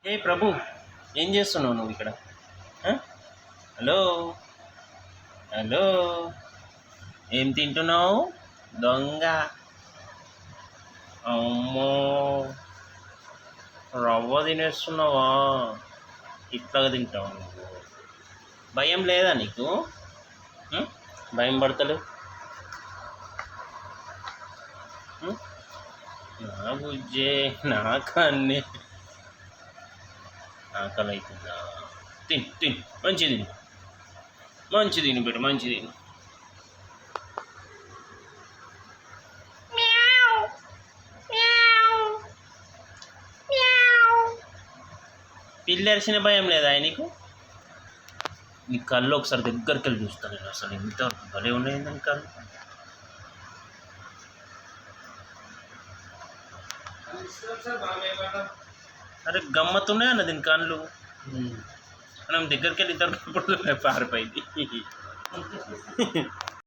ఏ ప్రభు, ఏం చేస్తున్నావు నువ్వు ఇక్కడ? ఆ? హలో, హలో, ఏం తింటున్నావు? దొంగ. అమ్మో, రవ్వ తినేస్తున్నావా? ఇట్లాగా తింటావు నువ్వు? భయం లేదా నీకు? భయం పడతలేదు? నా బుజ్జే, నాకు అన్నీ ఆకలి అవుతుందా? తిని తిని మంచి తిని, మంచి తిని బిడ్డ, మంచి తిని. పిల్లర్సిన భయం లేదా నీకు? నీ కళ్ళు ఒకసారి దగ్గరికి వెళ్ళి చూస్తాను నేను. అసలు ఎంత భలే ఉన్నాయి దాని కళ్ళు. అరే గమ్మత్తున్నాయి అన్న దీని కళ్ళు. మనం దగ్గరికి వెళ్ళి ఇద్దరు పారిపోయింది.